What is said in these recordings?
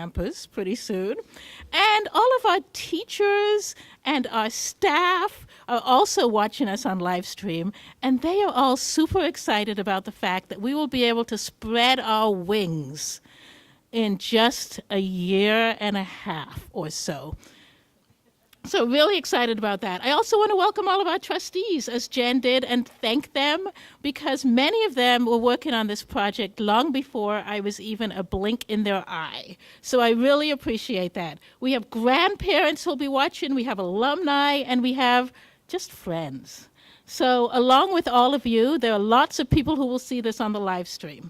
campus pretty soon. And all of our teachers and our staff are also watching us on live stream, and they are all super excited about the fact that we will be able to spread our wings in just a year and a half or so. So really excited about that. I also want to welcome all of our trustees, as Jen did, and thank them, because many of them were working on this project long before I was even a blink in their eye. So I really appreciate that. We have grandparents who'll be watching, we have alumni, and we have just friends. So along with all of you, there are lots of people who will see this on the live stream.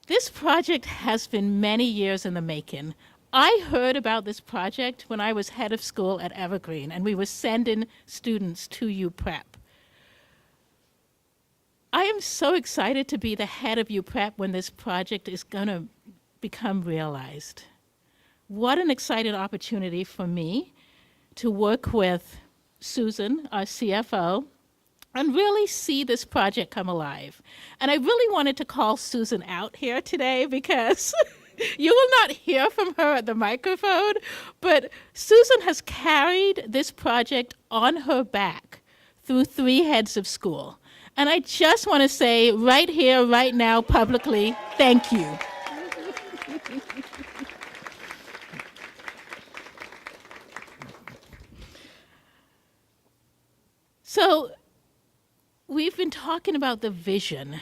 This project has been many years in the making. I heard about this project when I was head of school at Evergreen, and we were sending students to UPrep. I am so excited to be the head of UPrep when this project is going to become realized. What an exciting opportunity for me to work with Susan, our CFO, and really see this project come alive. And I really wanted to call Susan out here today because you will not hear from her at the microphone, but Susan has carried this project on her back through 3 heads of school. And I just want to say right here, right now, publicly, thank you. So we've been talking about the vision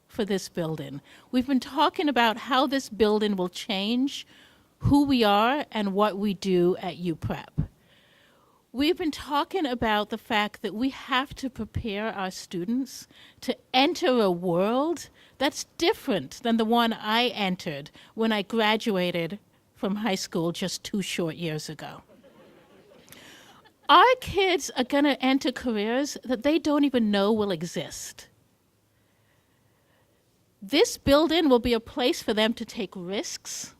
for this building. We've been talking about how this building will change who we are and what we do at UPrep. We've been talking about the fact that we have to prepare our students to enter a world that's different than the one I entered when I graduated from high school just 2 short years ago. Our kids are going to enter careers that they don't even know will exist. This building will be a place for them to take risks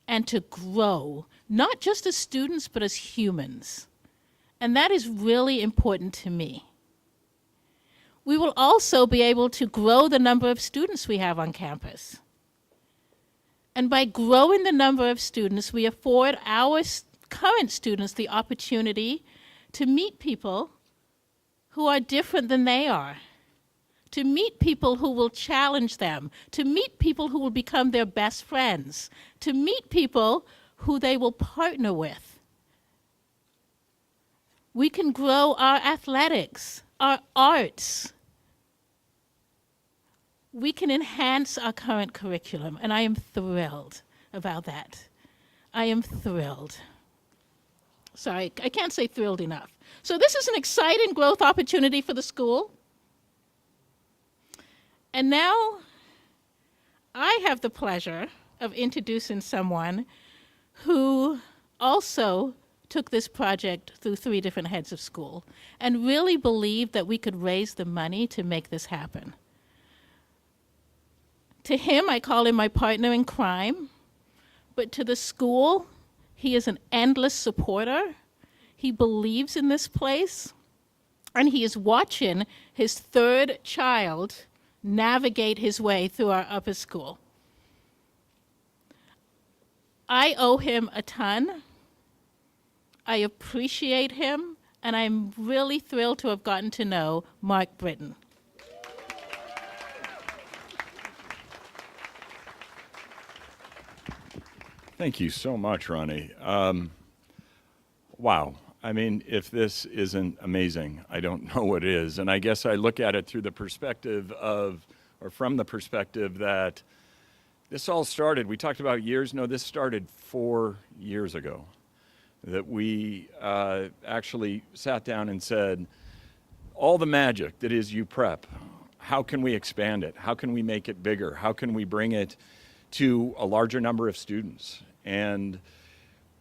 and to grow, not just as students, but as humans. And that is really important to me. We will also be able to grow the number of students we have on campus. And by growing the number of students, we afford our current students the opportunity to meet people who are different than they are, to meet people who will challenge them, to meet people who will become their best friends, to meet people who they will partner with. We can grow our athletics, our arts. We can enhance our current curriculum, and I am thrilled about that. I am thrilled. Sorry, I can't say thrilled enough. So this is an exciting growth opportunity for the school. And now I have the pleasure of introducing someone who also took this project through 3 different heads of school and really believed that we could raise the money to make this happen. To him, I call him my partner in crime, but to the school, he is an endless supporter. He believes in this place, and he is watching his 3rd child navigate his way through our upper school. I owe him a ton. I appreciate him, and I'm really thrilled to have gotten to know Mark Britton. Thank you so much, Ronnie. Wow. I mean, if this isn't amazing, I don't know what is. And I guess I look at it through the perspective of, or from the perspective that this all started, we talked about years, no, this started 4 years ago. That we actually sat down and said, all the magic that is UPrep, how can we expand it? How can we make it bigger? How can we bring it to a larger number of students? And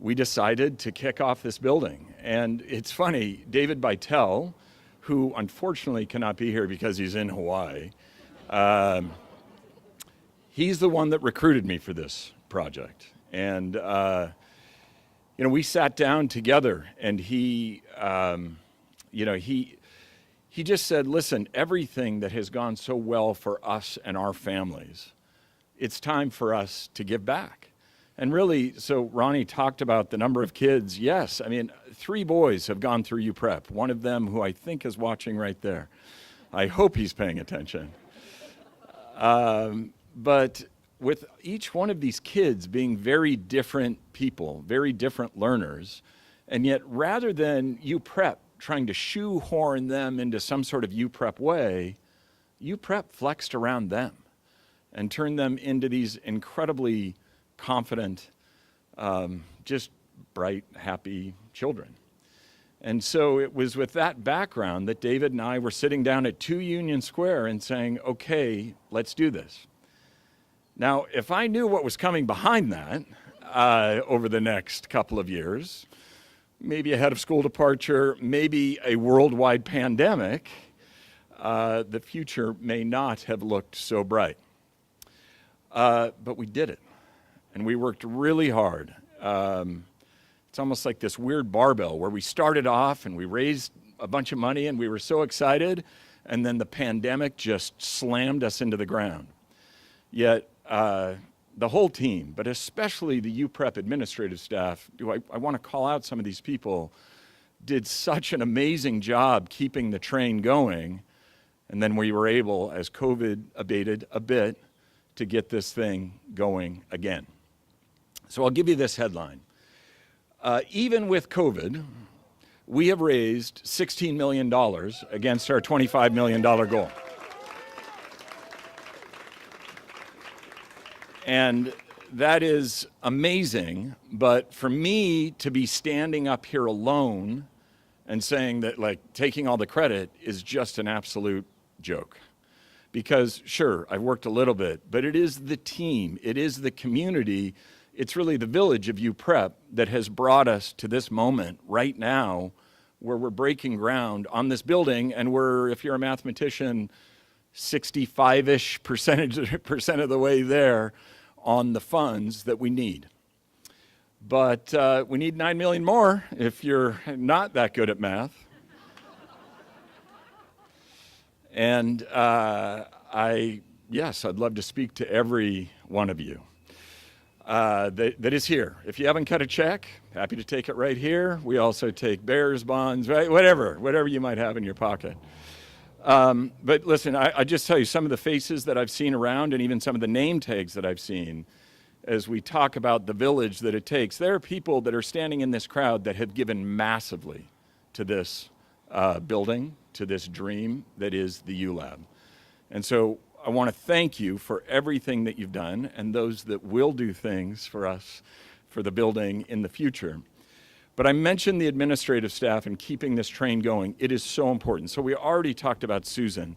we decided to kick off this building. And it's funny, David Bytel, who unfortunately cannot be here because he's in Hawaii, he's the one that recruited me for this project. And you know, we sat down together, and he just said, listen, everything that has gone so well for us and our families it's time for us to give back. And really, so Ronnie talked about the number of kids. Yes, I mean, 3 boys have gone through UPrep, one of them who I think is watching right there. I hope he's paying attention. But with each one of these kids being very different people, very different learners, and yet rather than UPrep trying to shoehorn them into some sort of UPrep way, UPrep flexed around them and turned them into these incredibly confident, just bright, happy children. And so it was with that background that David and I were sitting down at 2 Union Square and saying, okay, let's do this. Now, if I knew what was coming behind that over the next couple of years, maybe a head of school departure, maybe a worldwide pandemic, the future may not have looked so bright. But we did it, and we worked really hard. It's almost like this weird barbell where we started off and we raised a bunch of money and we were so excited, and then the pandemic just slammed us into the ground. Yet the whole team, but especially the UPrep administrative staff, I want to call out some of these people, did such an amazing job keeping the train going. And then we were able, as COVID abated a bit, to get this thing going again. So I'll give you this headline. Even with COVID, we have raised $16 million against our $25 million goal. And that is amazing, but for me to be standing up here alone and saying that, like, taking all the credit is just an absolute joke. Because sure, I've worked a little bit, but it is the team, it is the community, it's really the village of UPrep that has brought us to this moment right now where we're breaking ground on this building, and we're, if you're a mathematician, 65-ish percent of the way there on the funds that we need. But we need 9 million more if you're not that good at math. And yes, I'd love to speak to every one of you that is here. If you haven't cut a check, happy to take it right here. We also take bears bonds, right? Whatever you might have in your pocket. But listen, I just tell you some of the faces that I've seen around, and even some of the name tags that I've seen as we talk about the village that it takes. There are people that are standing in this crowd that have given massively to this building, to this dream that is the ULab. And so I want to thank you for everything that you've done, and those that will do things for us, for the building in the future. But I mentioned the administrative staff and keeping this train going. It is so important. So we already talked about Susan.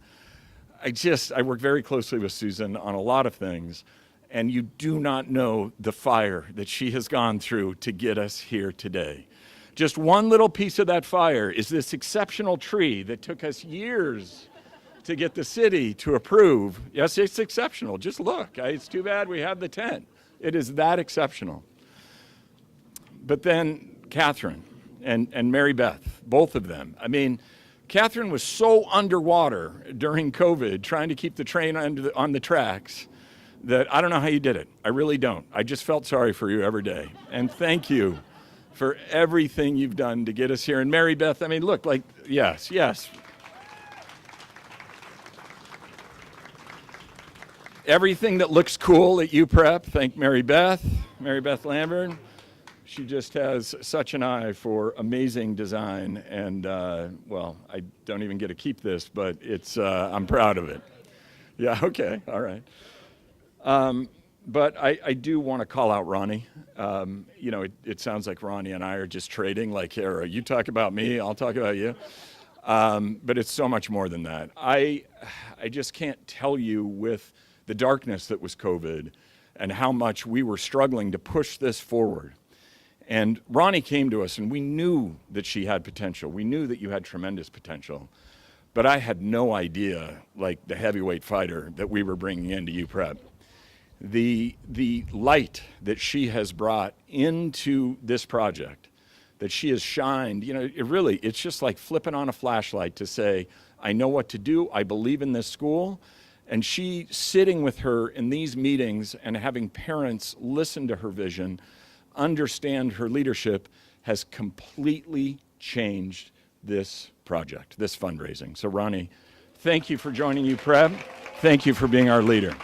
I work very closely with Susan on a lot of things, and you do not know the fire that she has gone through to get us here today. Just one little piece of that fire is this exceptional tree that took us years to get the city to approve. Yes, it's exceptional. Just look. It's too bad we have the tent. It is that exceptional. But then Catherine and Mary Beth, both of them. I mean, Catherine was so underwater during COVID trying to keep the train on the tracks that I don't know how you did it. I really don't. I just felt sorry for you every day. And thank you for everything you've done to get us here. And Mary Beth, I mean, look, like, yes. Everything that looks cool at UPrep, thank Mary Beth Lambert. She just has such an eye for amazing design, and well, I don't even get to keep this, but it's I'm proud of it. Yeah, okay, all right. But I do want to call out Ronnie. You know, it sounds like Ronnie and I are just trading, like, here, you talk about me, I'll talk about you. But it's so much more than that. I just can't tell you with the darkness that was COVID and how much we were struggling to push this forward. And Ronnie came to us, and we knew that she had potential. We knew that you had tremendous potential. But I had no idea, like, the heavyweight fighter that we were bringing into UPrep. The light that she has brought into this project, that she has shined, you know, it's just like flipping on a flashlight to say, I know what to do, I believe in this school, And she sitting with her in these meetings and having parents listen to her vision, understand her leadership, has completely changed this project, this fundraising. So Ronnie, thank you for joining UPrep. Thank you for being our leader.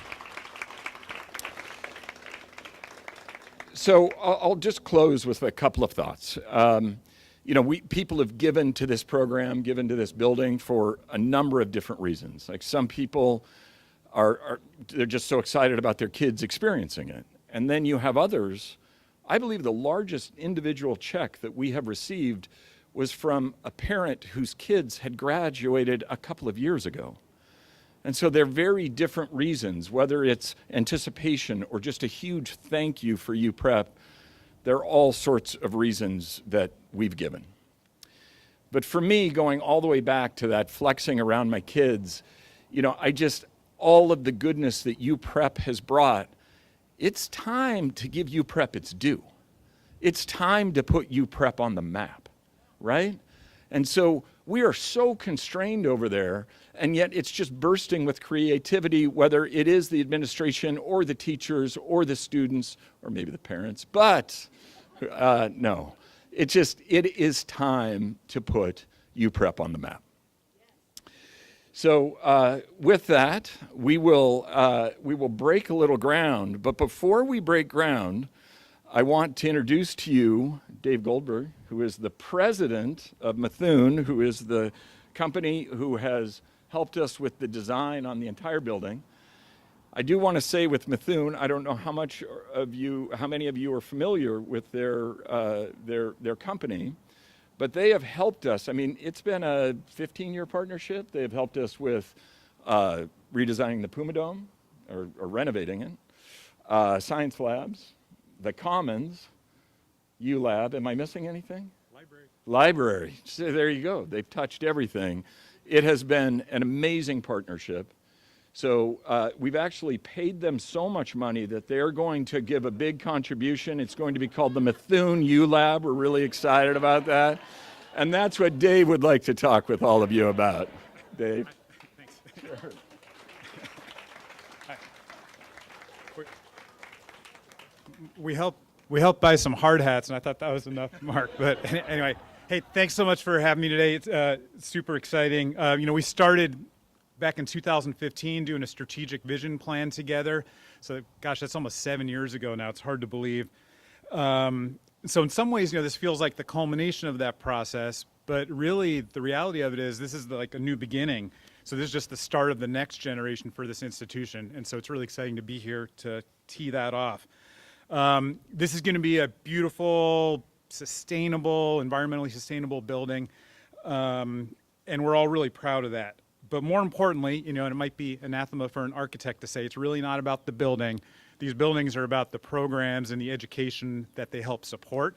So I'll just close with a couple of thoughts. People have given to this program, given to this building for a number of different reasons. Like some people they're just so excited about their kids experiencing it. And then you have others. I believe the largest individual check that we have received was from a parent whose kids had graduated a couple of years ago. And so they're very different reasons, whether it's anticipation or just a huge thank you for UPrep. There are all sorts of reasons that we've given. But for me, going all the way back to that flexing around my kids, all of the goodness that UPrep has brought, it's time to give UPrep its due. It's time to put UPrep on the map, right? And so we are so constrained over there, and yet it's just bursting with creativity, whether it is the administration or the teachers or the students or maybe the parents. But no, it is time to put UPrep on the map. So with that, we will break a little ground. But before we break ground, I want to introduce to you Dave Goldberg, who is the president of Methuen, who is the company who has helped us with the design on the entire building. I do want to say with Methuen, I don't know how many of you are familiar with their company. But they have helped us. I mean, it's been a 15-year partnership. They have helped us with redesigning the Puma Dome, or renovating it, science labs, the Commons, ULab. Am I missing anything? Library. So there you go. They've touched everything. It has been an amazing partnership. So we've actually paid them so much money that they're going to give a big contribution. It's going to be called the Methuen ULab. We're really excited about that. And that's what Dave would like to talk with all of you about. Dave? Thanks. Sure. We helped buy some hard hats, and I thought that was enough, Mark. But anyway, hey, thanks so much for having me today. It's super exciting. We started back in 2015 doing a strategic vision plan together. So, gosh, that's almost 7 years ago now. It's hard to believe. So in some ways, this feels like the culmination of that process. But really, the reality of it is this is like a new beginning. So this is just the start of the next generation for this institution. And so it's really exciting to be here to tee that off. This is going to be a beautiful, sustainable, environmentally sustainable building. And we're all really proud of that. But more importantly, and it might be anathema for an architect to say, it's really not about the building. These buildings are about the programs and the education that they help support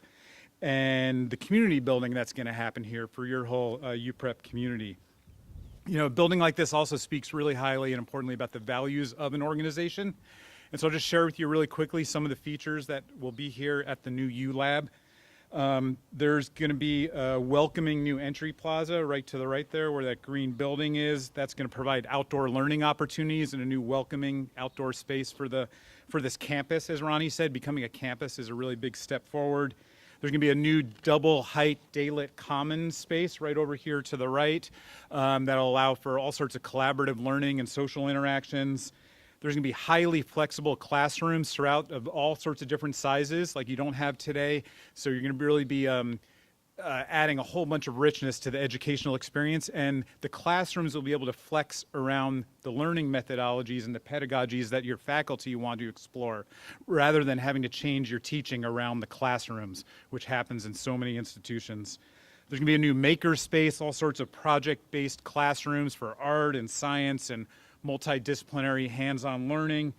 and the community building that's going to happen here for your whole UPrep community. A building like this also speaks really highly and importantly about the values of an organization. And so I'll just share with you really quickly some of the features that will be here at the new ULab. There's going to be a welcoming new entry plaza right to the right there where that green building is. That's going to provide outdoor learning opportunities and a new welcoming outdoor space for this campus. As Ronnie said, becoming a campus is a really big step forward. There's going to be a new double height daylit commons space right over here to the right that'll allow for all sorts of collaborative learning and social interactions. There's going to be highly flexible classrooms throughout of all sorts of different sizes like you don't have today. So you're going to really be adding a whole bunch of richness to the educational experience. And the classrooms will be able to flex around the learning methodologies and the pedagogies that your faculty want to explore, rather than having to change your teaching around the classrooms, which happens in so many institutions. There's going to be a new maker space, all sorts of project-based classrooms for art and science and multidisciplinary hands-on learning,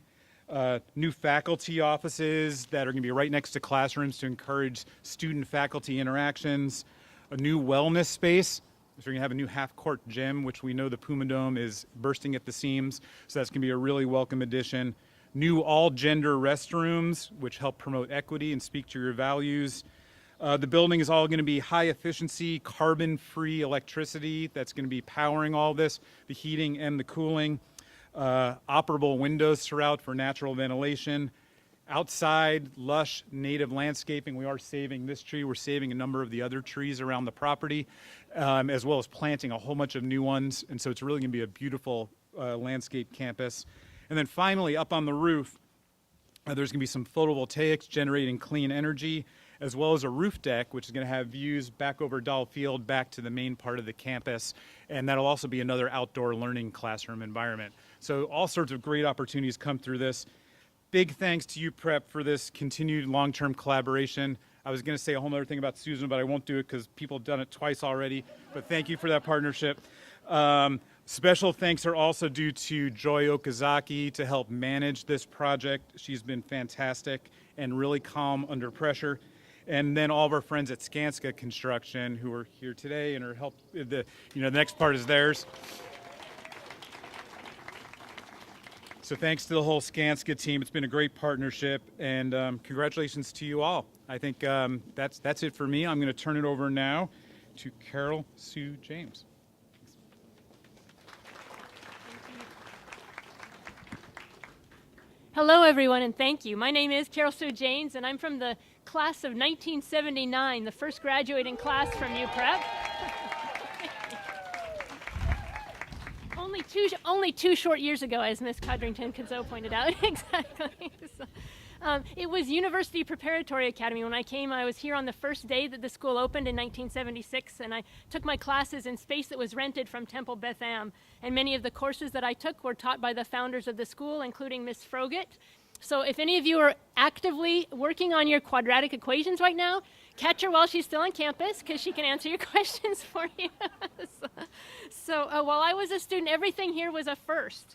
new faculty offices that are going to be right next to classrooms to encourage student-faculty interactions, a new wellness space. So we're going to have a new half-court gym, which we know the Puma Dome is bursting at the seams, so that's going to be a really welcome addition. New all-gender restrooms, which help promote equity and speak to your values. The building is all going to be high-efficiency, carbon-free electricity that's going to be powering all this, the heating and the cooling. operable windows throughout for natural ventilation. Outside, lush native landscaping. We are saving this tree. We're saving a number of the other trees around the property, as well as planting a whole bunch of new ones. And so it's really going to be a beautiful landscape campus. And then finally, up on the roof, there's going to be some photovoltaics generating clean energy, as well as a roof deck, which is going to have views back over Dahl Field, back to the main part of the campus. And that'll also be another outdoor learning classroom environment. So all sorts of great opportunities come through this. Big thanks to UPrep for this continued long-term collaboration. I was going to say a whole other thing about Susan, but I won't do it because people have done it twice already. But thank you for that partnership. Special thanks are also due to Joy Okazaki to help manage this project. She's been fantastic and really calm under pressure. And then all of our friends at Skanska Construction who are here today and are help. The next part is theirs. So thanks to the whole Skanska team. It's been a great partnership, and congratulations to you all. I think that's it for me. I'm going to turn it over now to Carol Sue James. Hello, everyone, and thank you. My name is Carol Sue James, and I'm from the class of 1979, the first graduating class from UPrep. Only two short years ago, as Ms. Codrington-Kazoo pointed out. Exactly. It was University Preparatory Academy. When I came, I was here on the first day that the school opened in 1976, and I took my classes in space that was rented from Temple Beth Am. And many of the courses that I took were taught by the founders of the school, including Ms. Froget. So if any of you are actively working on your quadratic equations right now, catch her while she's still on campus, because she can answer your questions for you. So while I was a student, everything here was a first.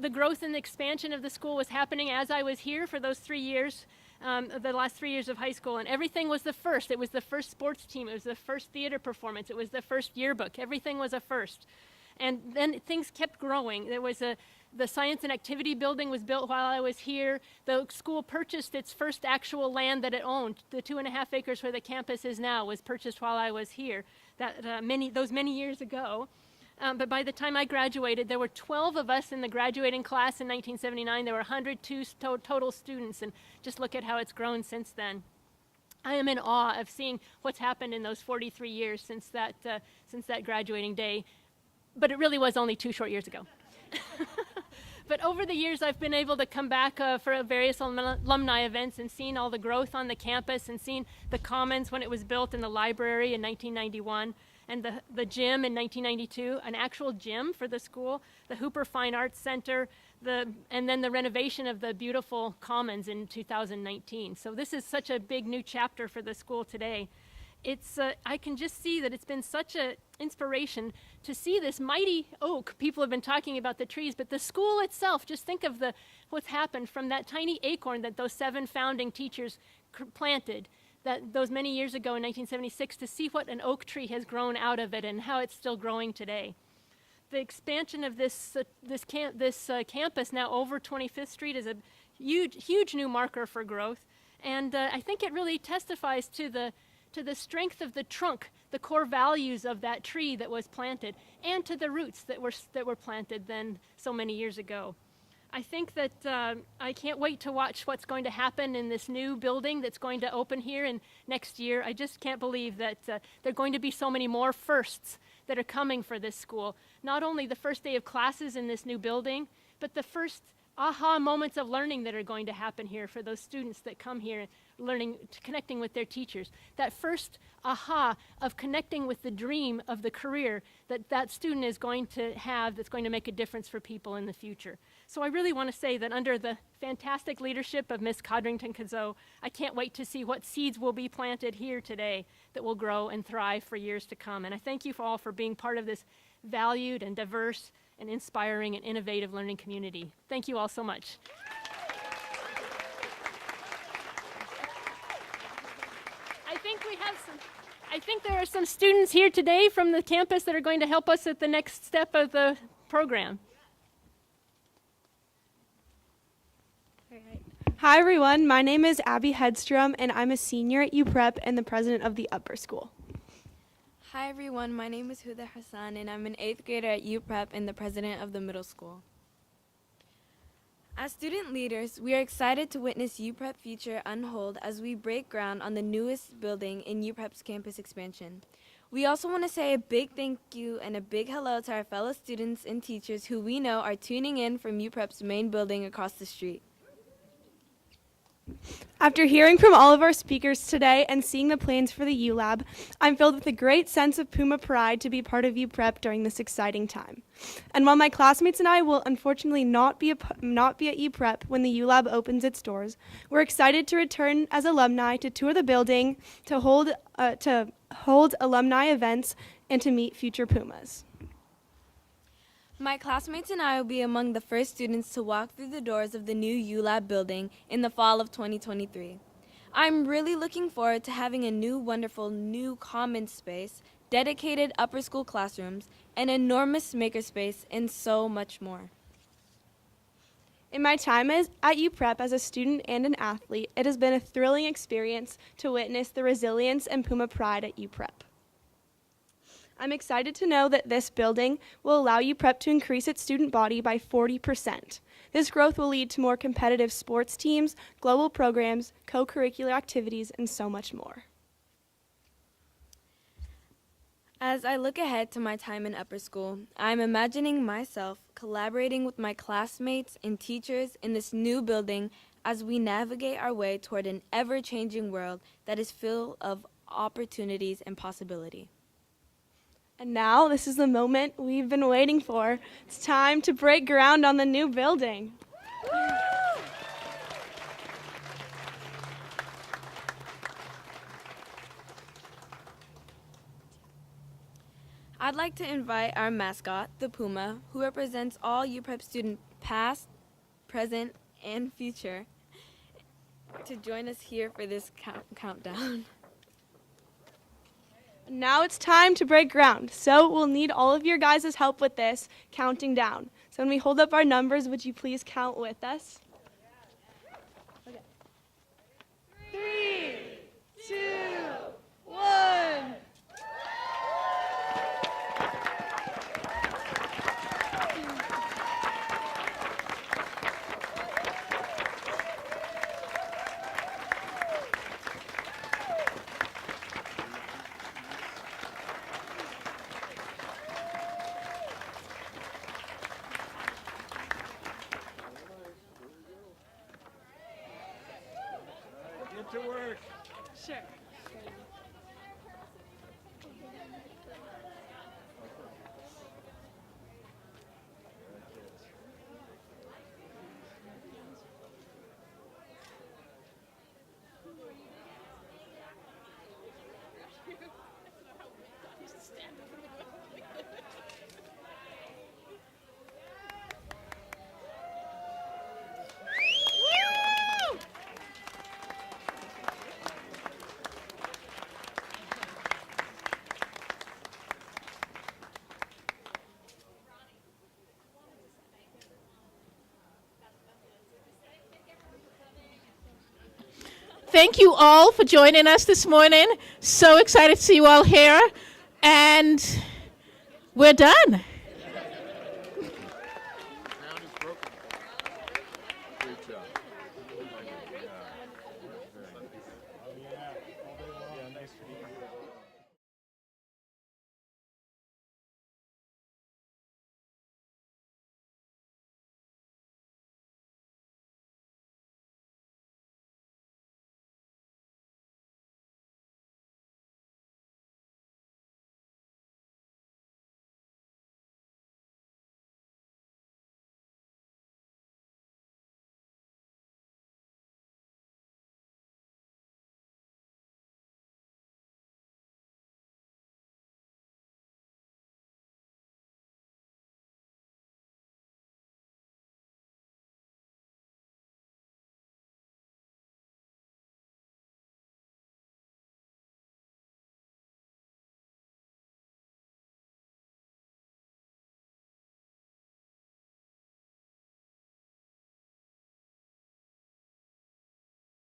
The growth and the expansion of the school was happening as I was here for those 3 years, the last 3 years of high school, and everything was the first. It was the first sports team. It was the first theater performance. It was the first yearbook. Everything was a first. And then things kept growing. There was the science and activity building was built while I was here. The school purchased its first actual land that it owned. The 2.5 acres where the campus is now was purchased while I was here, those many years ago. But by the time I graduated, there were 12 of us in the graduating class in 1979. There were 102 total students, and just look at how it's grown since then. I am in awe of seeing what's happened in those 43 years since that graduating day. But it really was only 2 short years ago. But over the years, I've been able to come back for various alumni events and seen all the growth on the campus and seen the Commons when it was built in the library in 1991 and the gym in 1992, an actual gym for the school, the Hooper Fine Arts Center, and then the renovation of the beautiful Commons in 2019. So this is such a big new chapter for the school today. I can just see that it's been such an inspiration to see this mighty oak. People have been talking about the trees, but the school itself, just think of what's happened from that tiny acorn that those 7 founding teachers planted those many years ago in 1976, to see what an oak tree has grown out of it and how it's still growing today. The expansion of this campus now over 25th Street is a huge new marker for growth, and I think it really testifies to the strength of the trunk, the core values of that tree that was planted, and to the roots that were planted then so many years ago. I think that I can't wait to watch what's going to happen in this new building that's going to open here in next year. I just can't believe that there are going to be so many more firsts that are coming for this school. Not only the first day of classes in this new building, but the first aha moments of learning that are going to happen here for those students that come here learning, connecting with their teachers. That first aha of connecting with the dream of the career that student is going to have that's going to make a difference for people in the future. So I really want to say that under the fantastic leadership of Ms. Codrington-Kazoo, I can't wait to see what seeds will be planted here today that will grow and thrive for years to come. And I thank you all for being part of this valued and diverse and inspiring and innovative learning community. Thank you all so much. I think there are some students here today from the campus that are going to help us at the next step of the program. Hi everyone, my name is Abby Hedstrom and I'm a senior at UPrep and the president of the upper school. Hi everyone, my name is Huda Hassan and I'm an 8th grader at UPrep and the president of the middle school. As student leaders, we are excited to witness UPrep future unfold as we break ground on the newest building in UPrep's campus expansion. We also want to say a big thank you and a big hello to our fellow students and teachers who we know are tuning in from UPrep's main building across the street. After hearing from all of our speakers today and seeing the plans for the U-Lab, I'm filled with a great sense of Puma pride to be part of UPrep during this exciting time. And while my classmates and I will unfortunately not be at UPrep when the U-Lab opens its doors, we're excited to return as alumni to tour the building, to hold alumni events, and to meet future Pumas. My classmates and I will be among the first students to walk through the doors of the new ULab building in the fall of 2023. I'm really looking forward to having a new wonderful new commons space, dedicated upper school classrooms, an enormous makerspace, and so much more. In my time at UPrep as a student and an athlete, it has been a thrilling experience to witness the resilience and Puma pride at UPrep. I'm excited to know that this building will allow UPrep to increase its student body by 40%. This growth will lead to more competitive sports teams, global programs, co-curricular activities, and so much more. As I look ahead to my time in upper school, I'm imagining myself collaborating with my classmates and teachers in this new building as we navigate our way toward an ever-changing world that is full of opportunities and possibility. And now, this is the moment we've been waiting for. It's time to break ground on the new building. I'd like to invite our mascot, the Puma, who represents all UPrep students past, present, and future, to join us here for this countdown. Now it's time to break ground, so we'll need all of your guys' help with this, counting down. So when we hold up our numbers, would you please count with us? Okay. 3, 2, 1. Get to work. Sure. Thank you all for joining us this morning. So excited to see you all here. And we're done.